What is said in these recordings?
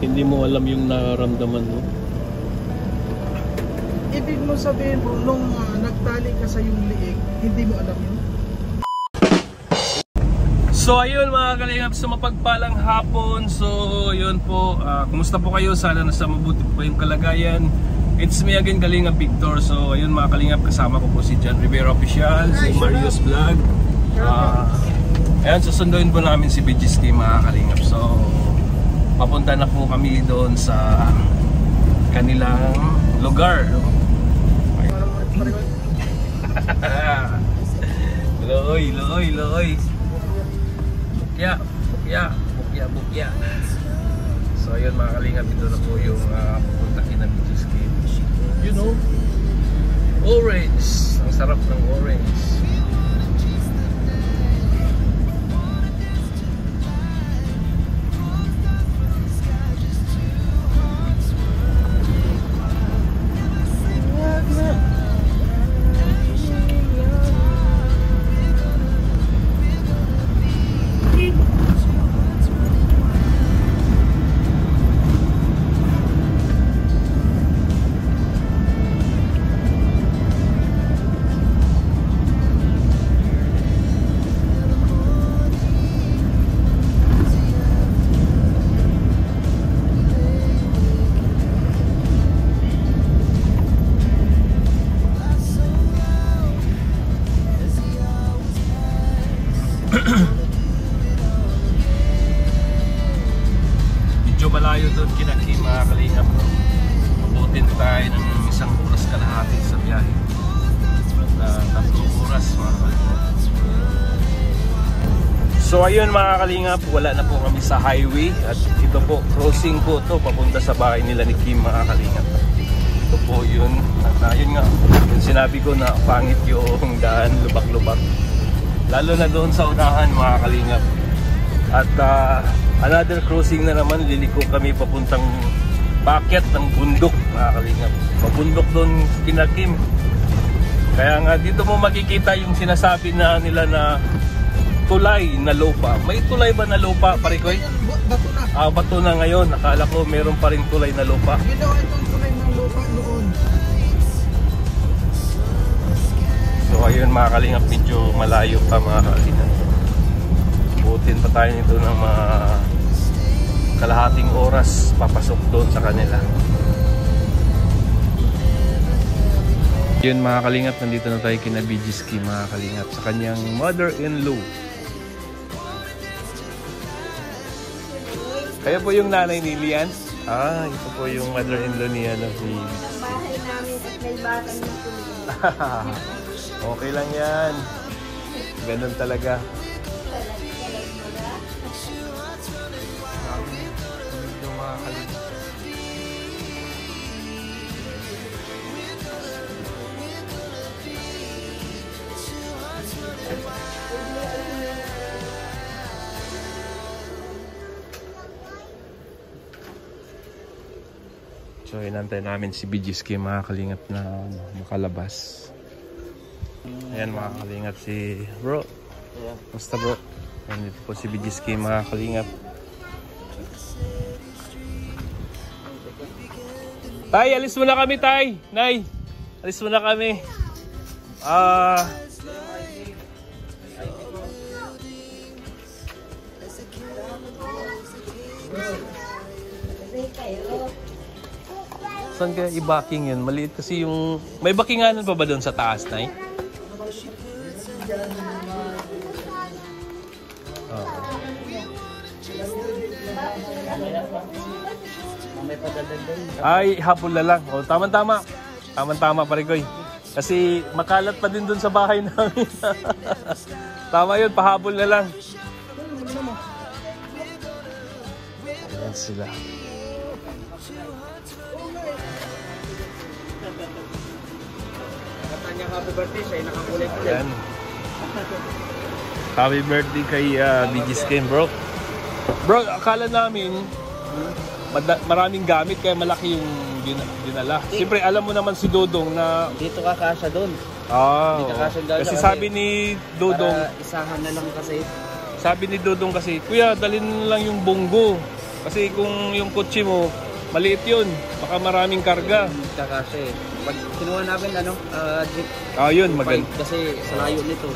Hindi mo alam yung nararamdaman mo. Ibig mo sabihin bro, nung nagtali ka sa yung liig, hindi mo alam yun? So ayun mga kalingap, sa mapagpalang hapon. So yun po, kumusta po kayo? Sana nasa mabuti po kayong kalagayan. It's me again, Kalingap Victor. So ayun mga kalingap, kasama ko po si John Rivera Official, si Marius Vlog. Ayan, susunduin po namin si Bijiski mga kalingap. So papunta na po kami doon sa kanilang lugar. Loy. Bukya. So ayun mga kalingap, ito na po yung pupunta kina Bijiski. You know, orange. Ang sarap ng orange. Medyo malayo doon kinaki mga kalingap. Mabutin tayo ng isang oras kalahati sa biyahe. 3 oras mga kalingap. So ayun mga kalingap, wala na po kami sa highway. At ito po, crossing po to papunta sa bahay nila ni Kim mga kalingap. Ito po yun. At yun nga, yung sinabi ko na pangit yung daan, lubak-lubak. Lalo na doon sa unahan mga kalingap. At another crossing na naman, liliko kami papuntang packet ng bundok mga kalingap. Mabundok doon kina Kim. Kaya nga dito mo makikita yung sinasabi na nila na tulay na lupa. May tulay ba na lupa, Parikoy? Bato na. Bato na ngayon. Nakala ko meron pa rin tulay na lupa. Ginawa itong tulay ng lupa noon. So ayun mga kalingap, medyo malayo pa mga kalingap. Butin pa tayo nito ng mga kalahating oras papasok doon sa kanila. Yun mga kalingap, nandito na tayo kina Bijiski mga kalingap sa kanyang mother-in-law. Kayo po yung nanay ni Lian? Ito po yung mother-in-law ni Bijiski. Bahay namin at may batang na tuloy. Okay lang yan. Ganun talaga. So inantay namin si Bijiski mga kalingap na makalabas. Ayan mga kalingap si bro. Basta bro. Ayan dito po si Bijiski mga kalingap. Tay, alis muna kami tay. Nay, alis muna kami. Saan kaya i-backing yun? Maliit kasi yung... May backinganan pa ba doon sa taas, Nay? Ay, hapon na lang. O, tama-tama. Tama-tama, Parikoy. Kasi makalat pa din doon sa bahay namin. Tama yun, pahabol na lang. Ayan sila. Happy birthday siya, nakakulit ko yan. Happy birthday kay Bijiski, bro. Bro, akala namin maraming gamit kaya malaki yung dinala. Siyempre alam mo naman si Dodong na dito ka kasya doon. Dito kasya doon. Kasi sabi ni Dodong, isahan na lang kasi. Sabi ni Dodong kasi, kuya, dalhin lang yung bonggo. Kasi kung yung kotse mo, maliit yun. Baka maraming karga. Kakasya eh. Pag kinuha namin jeep. Yun, maganda. Kasi sa layo nito.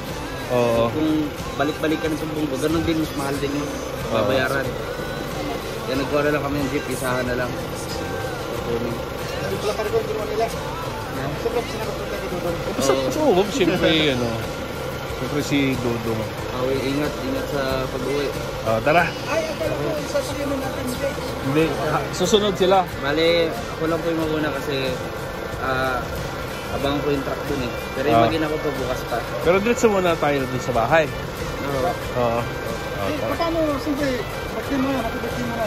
Oo. Kung balik-balik ka ng Sumbong, ganun din, mas mahal din yung babayaran. Kaya nagkuha na lang kami ng jeep, isahan na lang. Hindi pala karga yung ginawa nila. Sobrang sinakapunta kay Dodong. Oo, siyempre, siyempre si Dodong. Ingat sa pag-uwi. Tara. Ay, akala ko, sasakyan na natin si Jake. Hindi, susunod sila. Bale, ako lang po yung maguna kasi abangan ko yung truck dun eh. Pero yung magina ko po bukas pa. Pero diretso muna tayo dun sa bahay. Oo. Paano, siyempre, birthday mo yan, happy birthday mo na.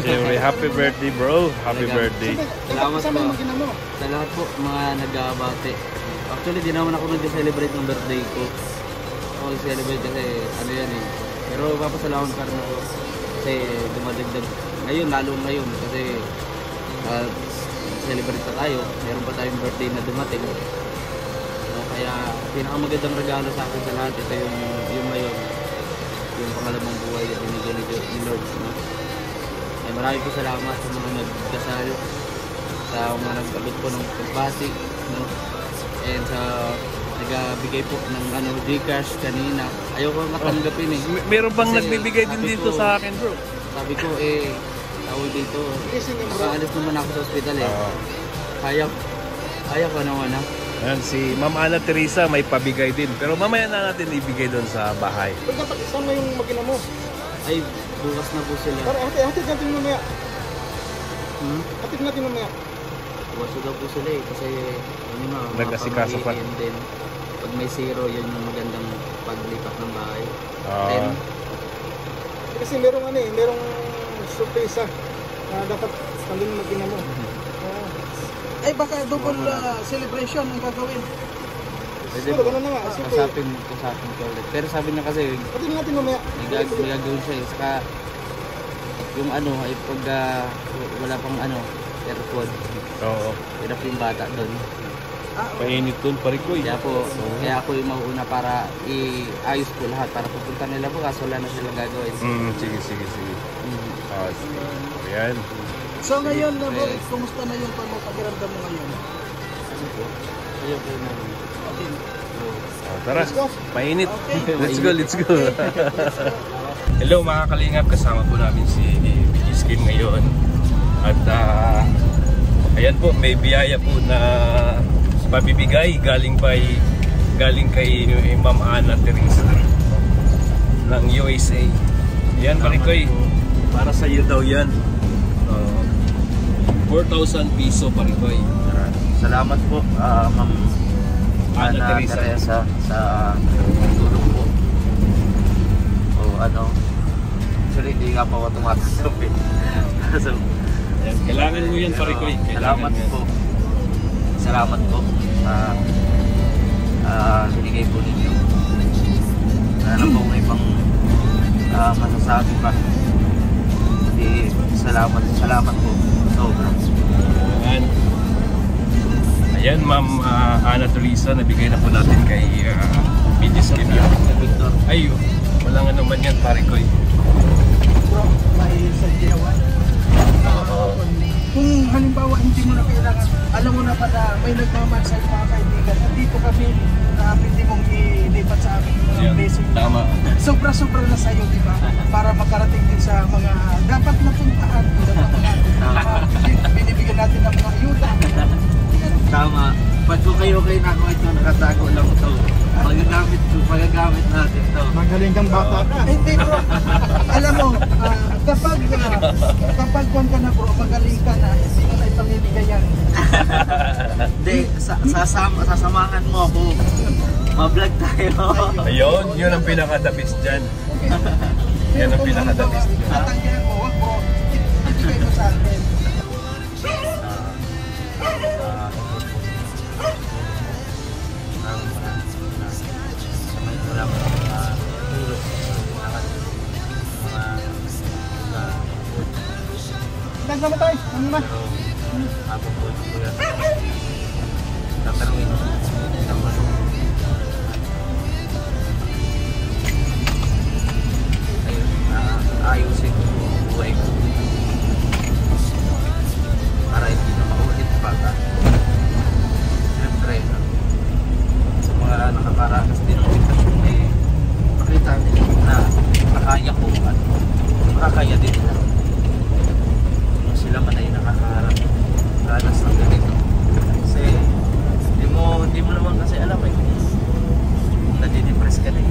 Siyempre, happy birthday bro. Happy birthday. Salamat Kasama po. yung magina mo. Sa lahat po, mga nag-abate. Actually, di naman ako nag-celebrate ng birthday ko. Ako nag-celebrate kasi ano yan eh. Pero papasalamat pa rin ako. Kasi dumadagdag. Ngayon, lalo ngayon. Kasi celebrate pa tayo. Meron pa tayong birthday na dumating. Kaya pinakamagandang regalo sa akin sa lahat. Ito yung ngayon. Yung pangalawang buhay na binigyan ni Lord. No? Ay, marami po salamat sa mga nagdasal. Sa mga nag-abot po ng pagbati. No? And sa nagbigay po ng Gcash kanina. Ayoko matanggapin eh. Meron bang Kasi nagbibigay din dito sa akin bro? Sabi ko tawag dito. Nakaalis naman ako sa ospital eh. Kaya ko naman Ayan, si Ma'am Ana Teresa may pabigay din. Pero mamaya na natin ibigay doon sa bahay. Pag dapat isama yung magina mo. Ay, bukas na po sila. Para hatid natin mamaya. Hatid natin mamaya. Bukas daw po sila eh. Kasi nag-asikaso pa. And then, pag may zero, yun yung magandang paglipat ng bahay. Kasi merong surpresa na dapat tanggalin magina mo. Ay, baka double celebration ang gagawin. Pwede Siguro, po. ganun na nga. Kasapin ko ulit. Pero sabi niya kasi, Hatid natin mamaya. may gagawin siya eh. Saka, yung ay pag wala pang aircon. Oo. Hirap yung bata doon. Painit doon, parikoy. Kaya ako yung mauuna para iayos ko lahat. Para pupunta nila bukas, wala na silang gagawin. Sige. Ayan. So ngayon, Boris, kumusta na yung pakiramdam mo ngayon? Ano po? Ayaw ko na. Tara, mainit. Okay. Let's go. Hello mga kalingap, kasama po namin si Skin ngayon. At ayan po, may biyaya po na pabibigay galing kay Ma'am Ana Teresa ng USA. Yan, Parikoy. Para sa iyo daw yan. 4,000 piso, Parikoy. Salamat po, Ma'am Ana Teresa sa tulong po. Actually, hindi nga pa ako tumatanggap eh. Kailangan mo yan, Parikoy. Salamat po binigay po ninyo. Wala po may pang masasabi pa. Salamat po. Sobra. Ayan, Ma'am Ana Teresa, nabigay na po natin kay Skin yun. Ay, walang naman yan, Parikoy. Bro, may sadyawan. Kung halimbawa hindi mo na kailangan, alam mo na pa na may nagmamahal sa mga kaibigan, nandito kami na pwede mong ilipat sa amin mga blessing. Tama. Sobra-sobra na sa'yo, di ba? Para makarating din sa mga dapat napuntahan. Binibigyan natin ng mga ayuda. Tama. Pag kayo na ako ito, nakatago lang ito. Magagamit natin ito. Magaling kang bata ka. Hindi bro. Alam mo, kapag kung ka na bro, magaling ka na, hindi mo na ipamibigay yan. Hindi, sasamahan mo ako. Ma-vlog tayo. Ayun, yun ang pinaka-the-best dyan. Yan ang pinaka-the-best dyan. Tatanggihan mo, wag bro. Ibigay mo sa akin. Nagsama tayo, ano na? Ako po ito yan. Tatanungin mo. Ayusin ko buhay ko. makakaya din nila. Kung sila man ay nakakaharap ranas ng ganito. Kasi hindi mo naman kasi alam eh kung nadidepress ka na eh.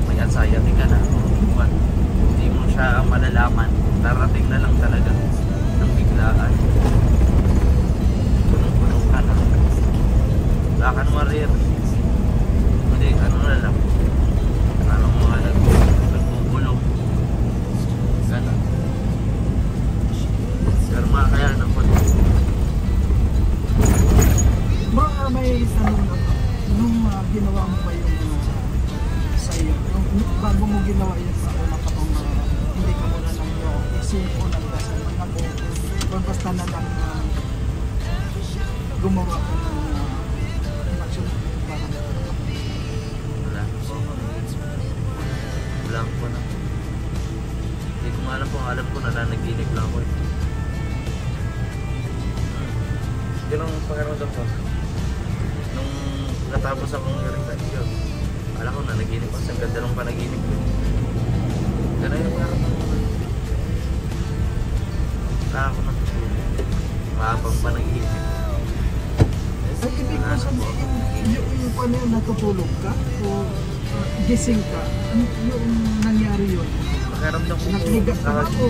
May anxiety ka na. Hindi mo siya malalaman. Darating na lang talaga ng biglaan. Punong-punong ka na. Wala ka naman rin. Hindi, ano na lang. Parang mga nagbubulong. Gano'n. Pero makakaya ng punong. Bro, may tanong ako. Nung ginawa mo pa yung sa'yo, bago mo ginawa yun sa una pa kung hindi ka muna lang yung isip mo lang dasal ako, basta na lang gumawa ka ng action para Wala po. Wala po na. Hindi ko nga alam ko nananaginip lang ako eh. Ganun pakiramdam ko. Nung natapos akong i-revive, alam ko nanaginip ako. Ang ganda ng panaginip ko. Ganun yung parang ako natutulog. Mahabang panaginip. ay ibig ko sabihin, yung paano yun, natutulog ka o gising ka, yung nangyari yun? Pakiramdam ko Naghiga ka ba o?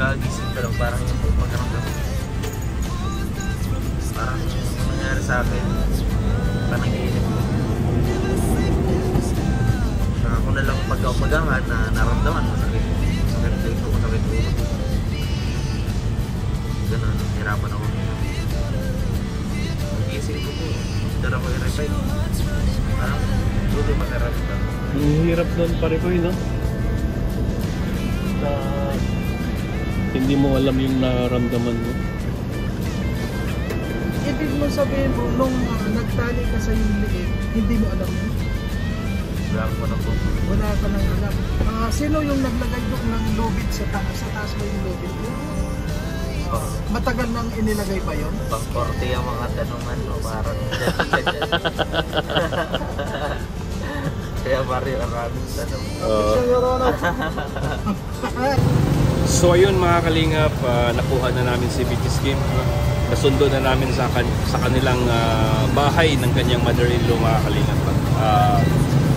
gagising ka lang. Parang yung pakiramdam ko. Parang yung nangyari sa akin, panaginip ko. Saka ako na lang pagkaumagangan na naramdaman masakit. Sakit dito, masakit ulo. Ganun, hirapan ako. Gising ko po. Dala ko i-revive. Parang dulo makiramdam. Ang hirap doon pare ko no? Na hindi mo alam yung nararamdaman mo. Ibig mo sabihin mo, nung nagtali ka sa yung liit, hindi mo alam yun? Wala ko na po. Wala ka nang alam. Sino yung naglagay doon ng lubid sa taas? Sa taas ba yung lubid doon? Matagal nang inilagay ba yun? Pang-korte ang mga tanungan mo. Parang kaya Mario ang aming tanong. So ayun mga kalingap, nakuha na namin si Vicky Kim. Kasundo na namin sa kanilang bahay ng kanyang mother-in-law mga kalingap.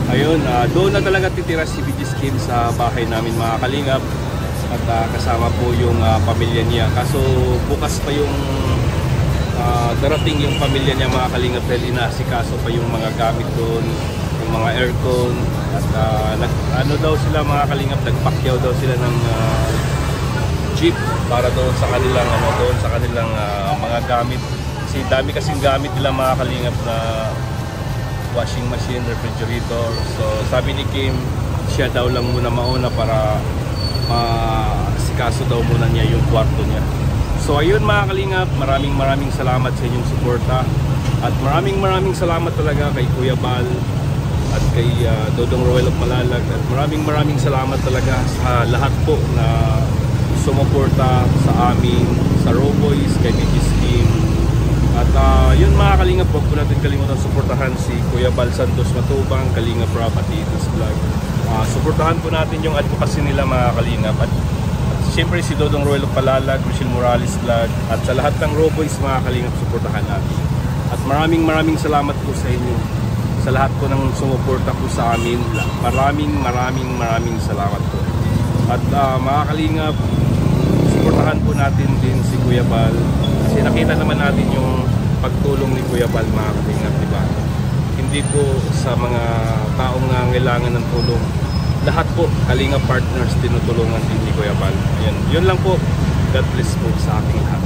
Ayun, doon na talaga titira si Vicky Kim sa bahay namin mga kalingap. At kasama po yung pamilya niya. Kaso bukas pa yung darating yung pamilya niya mga kalingap dahil inaasikaso pa yung mga gamit doon, yung mga aircon. At ano daw sila mga kalingap, nagpakyaw daw sila ng jeep para doon sa kanilang mga gamit. Kasi dami kasing gamit nila mga kalingap na washing machine, refrigerator. So sabi ni Kim, siya daw lang muna mauna para sikaso daw muna niya yung kwarto niya. So ayun mga kalingap, maraming salamat sa inyong suporta. At maraming salamat talaga kay Kuya Bal at kay Dodong Roel of Malalag. At maraming salamat talaga sa lahat po na sumuporta sa amin, sa Roboys, kay Vicky Kim. At yun mga kalingap, huwag po natin kalimutan suportahan si Kuya Bal Santos Matubang, Kalingap Rob at Itis Vlog. Suportahan po natin yung advocacy nila mga kalingap. At siyempre si Dodong Roel of Palalag, Michelle Morales Vlog, at sa lahat ng Roboys mga kalingap, suportahan natin. At maraming salamat po sa inyo, sa lahat po ng sumuporta po sa amin. Maraming salamat po. At mga kalingap, suportahan po natin din si Kuya Bal kasi nakita naman natin yung pagtulong ni Kuya Bal mga kalingap, diba? Hindi po sa mga taong nangailangan ng tulong, lahat po kalingap partners tinutulungan din ni Kuya Bal. Ayan, yun lang po. God bless po sa aking lahat.